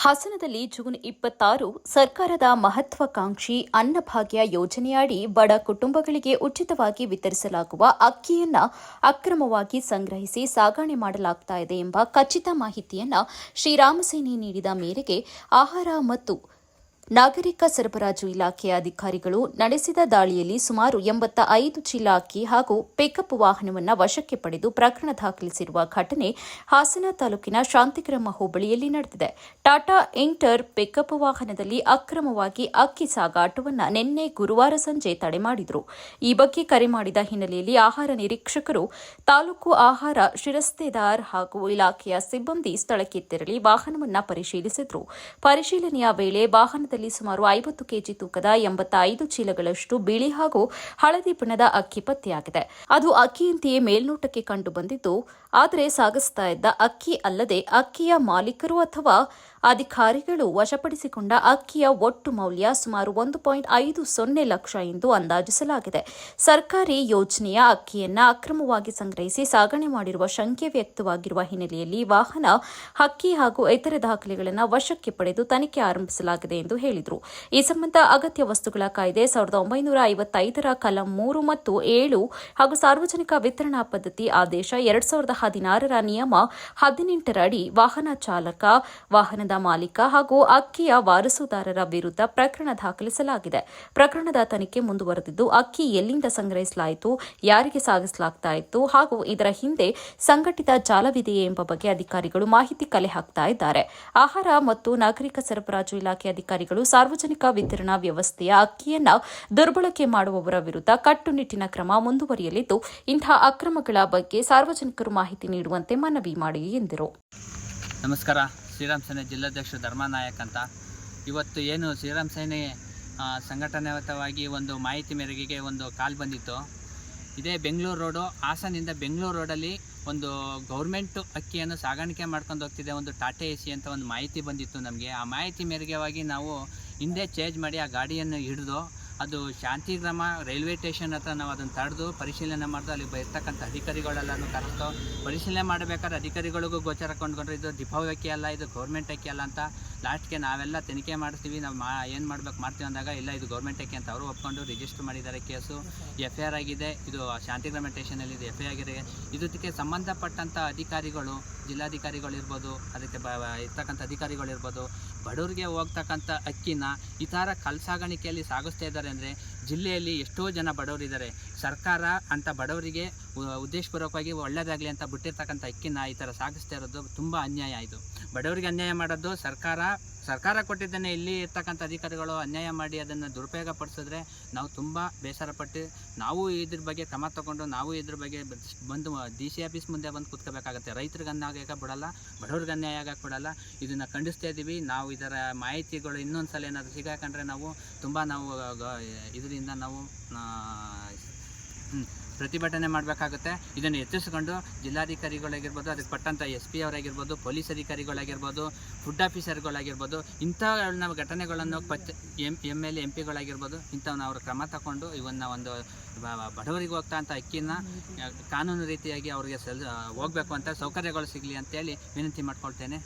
ಹಾಸನದಲ್ಲಿ ಜೂನ್ 26 ಸರ್ಕಾರದ ಮಹತ್ವಾಕಾಂಕ್ಷಿ ಅನ್ನಭಾಗ್ಯ ಯೋಜನೆಯಡಿ ಬಡ ಕುಟುಂಬಗಳಿಗೆ ಉಚಿತವಾಗಿ ವಿತರಿಸಲಾಗುವ ಅಕ್ಕಿಯನ್ನು ಅಕ್ರಮವಾಗಿ ಸಂಗ್ರಹಿಸಿ ಸಾಗಣೆ ಮಾಡಲಾಗುತ್ತಿದೆ ಎಂಬ ಖಚಿತ ಮಾಹಿತಿಯನ್ನು ಶ್ರೀರಾಮಸೇನೆ ನೀಡಿದ ಮೇರೆಗೆ ಆಹಾರ ಮತ್ತು ನಾಗರಿಕ ಸರಬರಾಜು ಇಲಾಖೆಯ ಅಧಿಕಾರಿಗಳು ನಡೆಸಿದ ದಾಳಿಯಲ್ಲಿ ಸುಮಾರು 85 ಚೀಲ ಅಕ್ಕಿ ಹಾಗೂ ಪಿಕಪ್ ವಾಹನವನ್ನು ವಶಕ್ಕೆ ಪಡೆದು ಪ್ರಕರಣ ದಾಖಲಿಸಿರುವ ಘಟನೆ ಹಾಸನ ತಾಲೂಕಿನ ಶಾಂತಿಗ್ರಾಮ ಹೋಬಳಿಯಲ್ಲಿ ನಡೆದಿದೆ. ಟಾಟಾ ಇಂಟರ್ ಪಿಕಪ್ ವಾಹನದಲ್ಲಿ ಅಕ್ರಮವಾಗಿ ಅಕ್ಕಿ ಸಾಗಾಟವನ್ನು ನಿನ್ನೆ ಗುರುವಾರ ಸಂಜೆ ತಡೆ ಮಾಡಿದರು. ಈ ಬಗ್ಗೆ ಕರೆ ಮಾಡಿದ ಹಿನ್ನೆಲೆಯಲ್ಲಿ ಆಹಾರ ನಿರೀಕ್ಷಕರು, ತಾಲೂಕು ಆಹಾರ ಶಿರಸ್ತೇದಾರ್ ಹಾಗೂ ಇಲಾಖೆಯ ಸಿಬ್ಬಂದಿ ಸ್ಥಳಕ್ಕೆ ತೆರಳಿ ವಾಹನವನ್ನು ಪರಿಶೀಲಿಸಿದರು. ಪರಿಶೀಲನೆಯ ವೇಳೆ ವಾಹನದಲ್ಲಿ ಸುಮಾರು 50 ಕೆಜಿ ತೂಕದ 85 ಚೀಲಗಳಷ್ಟು ಬಿಳಿ ಹಾಗೂ ಹಳದಿ ಬಣ್ಣದ ಅಕ್ಕಿ ಪತ್ತೆಯಾಗಿದೆ. ಅದು ಅಕ್ಕಿಯಂತೆಯೇ ಮೇಲ್ನೋಟಕ್ಕೆ ಕಂಡು ಬಂದಿದ್ದು, ಆದರೆ ಸಾಗಿಸ್ತಾ ಇದ್ದ ಅಕ್ಕಿ ಅಲ್ಲದೆ ಅಕ್ಕಿಯ ಮಾಲೀಕರು ಅಥವಾ ಅಧಿಕಾರಿಗಳು ವಶಪಡಿಸಿಕೊಂಡ ಅಕ್ಕಿಯ ಒಟ್ಟು ಮೌಲ್ಯ ಸುಮಾರು 1.50 ಲಕ್ಷ ಎಂದು ಅಂದಾಜಿಸಲಾಗಿದೆ. ಸರ್ಕಾರಿ ಯೋಜನೆಯ ಅಕ್ಕಿಯನ್ನು ಅಕ್ರಮವಾಗಿ ಸಂಗ್ರಹಿಸಿ ಸಾಗಣೆ ಮಾಡಿರುವ ಶಂಕೆ ವ್ಯಕ್ತವಾಗಿರುವ ಹಿನ್ನೆಲೆಯಲ್ಲಿ ವಾಹನ, ಅಕ್ಕಿ ಹಾಗೂ ಇತರೆ ದಾಖಲೆಗಳನ್ನು ವಶಕ್ಕೆ ಪಡೆದು ತನಿಖೆ ಆರಂಭಿಸಲಾಗಿದೆ ಎಂದು ಹೇಳಿದರು. ಈ ಸಂಬಂಧ ಅಗತ್ಯ ವಸ್ತುಗಳ ಕಾಯ್ದೆ 1955ರ ಕಲಂ 3 ಮತ್ತು 7 ಹಾಗೂ ಸಾರ್ವಜನಿಕ ವಿತರಣಾ ಪದ್ಧತಿ ಆದೇಶ 2016ರ ನಿಯಮ 18ರ ಅಡಿ ವಾಹನ ಚಾಲಕ, ವಾಹನದ ಮಾಲೀಕ ಹಾಗೂ ಅಕ್ಕಿಯ ವಾರಸುದಾರರ ವಿರುದ್ಧ ಪ್ರಕರಣ ದಾಖಲಿಸಲಾಗಿದೆ. ಪ್ರಕರಣದ ತನಿಖೆ ಮುಂದುವರೆದಿದ್ದು, ಅಕ್ಕಿ ಎಲ್ಲಿಂದ ಸಂಗ್ರಹಿಸಲಾಯಿತು, ಯಾರಿಗೆ ಸಾಗಿಸಲಾಗ್ತಾ ಇತ್ತು ಹಾಗೂ ಇದರ ಹಿಂದೆ ಸಂಘಟಿತ ಜಾಲವಿದೆಯೇ ಎಂಬ ಬಗ್ಗೆ ಅಧಿಕಾರಿಗಳು ಮಾಹಿತಿ ಕಲೆ ಹಾಕ್ತಾ ಇದ್ದಾರೆ. ಆಹಾರ ಮತ್ತು ನಾಗರಿಕ ಸರಬರಾಜು ಇಲಾಖೆ ಅಧಿಕಾರಿಗಳು ಸಾರ್ವಜನಿಕ ವಿತರಣಾ ವ್ಯವಸ್ಥೆಯ ಅಕ್ಕಿಯನ್ನು ದುರ್ಬಳಕೆ ಮಾಡುವವರ ವಿರುದ್ಧ ಕಟ್ಟುನಿಟ್ಟಿನ ಕ್ರಮ ಮುಂದುವರಿಯಲಿದ್ದು, ಇಂತಹ ಅಕ್ರಮಗಳ ಬಗ್ಗೆ ಸಾರ್ವಜನಿಕರು ಮಾಹಿತಿ ನೀಡುವಂತೆ ಮನವಿ ಮಾಡಿ ಎಂದರು. ನಮಸ್ಕಾರ. ಶ್ರೀರಾಮ್ ಸೇನೆ ಜಿಲ್ಲಾಧ್ಯಕ್ಷ ಧರ್ಮನಾಯಕ್ ಅಂತ. ಇವತ್ತು ಏನು ಶ್ರೀರಾಮ್ ಸೇನೆ ಸಂಘಟನಾತ್ಮಕವಾಗಿ ಒಂದು ಮಾಹಿತಿ ಮೇರೆಗೆ ಒಂದು ಕಾಲ್ ಬಂದಿತ್ತು. ಇದೇ ಬೆಂಗಳೂರು ರೋಡು, ಹಾಸನಿಂದ ಬೆಂಗಳೂರು ರೋಡಲ್ಲಿ ಒಂದು ಗೌರ್ಮೆಂಟ್ ಅಕ್ಕಿಯನ್ನು ಸಾಗಾಣಿಕೆ ಮಾಡ್ಕೊಂಡು ಹೋಗ್ತಿದೆ ಒಂದು ಟಾಟಾ ಎಸಿ ಅಂತ ಒಂದು ಮಾಹಿತಿ ಬಂದಿತ್ತು ನಮಗೆ. ಆ ಮಾಹಿತಿ ಮೇರೆಗೆ ನಾವು ಹಿಂದೆ ಚೇಂಜ್ ಮಾಡಿ ಆ ಗಾಡಿಯನ್ನು ಹಿಡಿದು ಅದು ಶಾಂತಿಗ್ರಾಮ ರೈಲ್ವೆ ಸ್ಟೇಷನ್ ಹತ್ರ ನಾವು ಅದನ್ನು ತಡೆದು ಪರಿಶೀಲನೆ ಮಾಡಿದು ಅಲ್ಲಿ ಇರ್ತಕ್ಕಂಥ ಅಧಿಕಾರಿಗಳೆಲ್ಲನೂ ಕರೆದು ಪರಿಶೀಲನೆ ಮಾಡಬೇಕಾದ್ರೆ ಅಧಿಕಾರಿಗಳಿಗೂ ಗೋಚರ ಕೊಂಡ್ಕೊಂಡ್ರೆ ಇದು ದಿಪಾವಳಿ ಅಕ್ಕಿ ಅಲ್ಲ, ಇದು ಗೌರ್ಮೆಂಟ್ ಅಕ್ಕಿ ಅಲ್ಲ ಅಂತ. ಲಾಸ್ಟ್ಗೆ ನಾವೆಲ್ಲ ತನಿಖೆ ಮಾಡ್ತೀವಿ, ನಾವು ಏನು ಮಾಡ್ತೀವಿ ಅಂದಾಗ ಇಲ್ಲ ಇದು ಗೌರ್ಮೆಂಟ್ ಅಕ್ಕಿ ಅಂತ ಅವರು ಒಪ್ಕೊಂಡು ರಿಜಿಸ್ಟರ್ ಮಾಡಿದ್ದಾರೆ. ಕೇಸು FIR ಆಗಿದೆ. ಇದು ಶಾಂತಿಗ್ರಾಮ ಸ್ಟೇಷನಲ್ಲಿ ಇದು FIR ಆಗಿದೆ. ಇದಕ್ಕೆ ಸಂಬಂಧಪಟ್ಟಂಥ ಅಧಿಕಾರಿಗಳು, ಜಿಲ್ಲಾಧಿಕಾರಿಗಳಿರ್ಬೋದು, ಅದಕ್ಕೆ ಇರ್ತಕ್ಕಂಥ ಅಧಿಕಾರಿಗಳಿರ್ಬೋದು, ಬಡವರಿಗೆ ಹೋಗ್ತಕ್ಕಂಥ ಅಕ್ಕಿನ ಈ ಥರ ಸಾಗಾಣಿಕೆಯಲ್ಲಿ ಸಾಗಿಸ್ತಾ ಇದ್ದಾರೆ ಅಂದರೆ ಜಿಲ್ಲೆಯಲ್ಲಿ ಎಷ್ಟೋ ಜನ ಬಡವರಿದ್ದಾರೆ. ಸರ್ಕಾರ ಅಂತ ಬಡವರಿಗೆ ಉದ್ದೇಶಪೂರ್ವಕವಾಗಿ ಒಳ್ಳೆಯದಾಗಲಿ ಅಂತ ಬಿಟ್ಟಿರ್ತಕ್ಕಂಥ ಅಕ್ಕಿನ ಈ ಥರ ಸಾಗಿಸ್ತಾ ಇರೋದು ತುಂಬ ಅನ್ಯಾಯ. ಇದು ಬಡವರಿಗೆ ಅನ್ಯಾಯ ಮಾಡೋದು ಸರ್ಕಾರ ಕೊಟ್ಟಿದ್ದನ್ನೇ ಇಲ್ಲಿ ಇರ್ತಕ್ಕಂಥ ಅಧಿಕಾರಿಗಳು ಅನ್ಯಾಯ ಮಾಡಿ ಅದನ್ನು ದುರುಪಯೋಗ ಪಡಿಸಿದ್ರೆ ನಾವು ತುಂಬ ಬೇಸರಪಟ್ಟು ನಾವು ಇದ್ರ ಬಗ್ಗೆ ಕ್ರಮ ತಗೊಂಡು ನಾವು ಇದ್ರ ಬಗ್ಗೆ ಬಂದು DC ಆಫೀಸ್ ಮುಂದೆ ಬಂದು ಕೂತ್ಕೋಬೇಕಾಗತ್ತೆ. ರೈತರಿಗೆ ಅನ್ಯಾಯ ಆಗಕ್ಕೆ ಬಿಡಲ್ಲ, ಬಡವ್ರಿಗೆ ಅನ್ಯಾಯ ಆಗಕ್ಕೆ ಬಿಡಲ್ಲ. ಇದನ್ನು ಖಂಡಿಸ್ತಾ ಇದ್ದೀವಿ. ನಾವು ಇದರ ಮಾಹಿತಿಗಳು ಇನ್ನೊಂದು ಸಲ ಏನಾದರೂ ಸಿಗಾಕೊಂಡ್ರೆ ನಾವು ತುಂಬ ಇದರಿಂದ ನಾವು ಪ್ರತಿಭಟನೆ ಮಾಡಬೇಕಾಗುತ್ತೆ. ಇದನ್ನು ಎತ್ತಿಸ್ಕೊಂಡು ಜಿಲ್ಲಾಧಿಕಾರಿಗಳಾಗಿರ್ಬೋದು, ಅದಕ್ಕೆ ಪಟ್ಟಂಥ SP ಅವರಾಗಿರ್ಬೋದು, ಪೊಲೀಸ್ ಅಧಿಕಾರಿಗಳಾಗಿರ್ಬೋದು, ಫುಡ್ ಆಫೀಸರ್ಗಳಾಗಿರ್ಬೋದು, ಇಂಥ ನಾವು ಘಟನೆಗಳನ್ನು MLA MP ಗಳಾಗಿರ್ಬೋದು, ಇಂಥವನ್ನ ಅವರು ಕ್ರಮ ತಗೊಂಡು ಇವನ್ನ ಒಂದು ಬಡವರಿಗೆ ಹೋಗ್ತಾ ಅಂತ ಅಕ್ಕಿನ ಕಾನೂನು ರೀತಿಯಾಗಿ ಅವ್ರಿಗೆ ಹೋಗಬೇಕು ಅಂತ ಸೌಕರ್ಯಗಳು ಸಿಗಲಿ ಅಂತೇಳಿ ವಿನಂತಿ ಮಾಡ್ಕೊಳ್ತೇನೆ.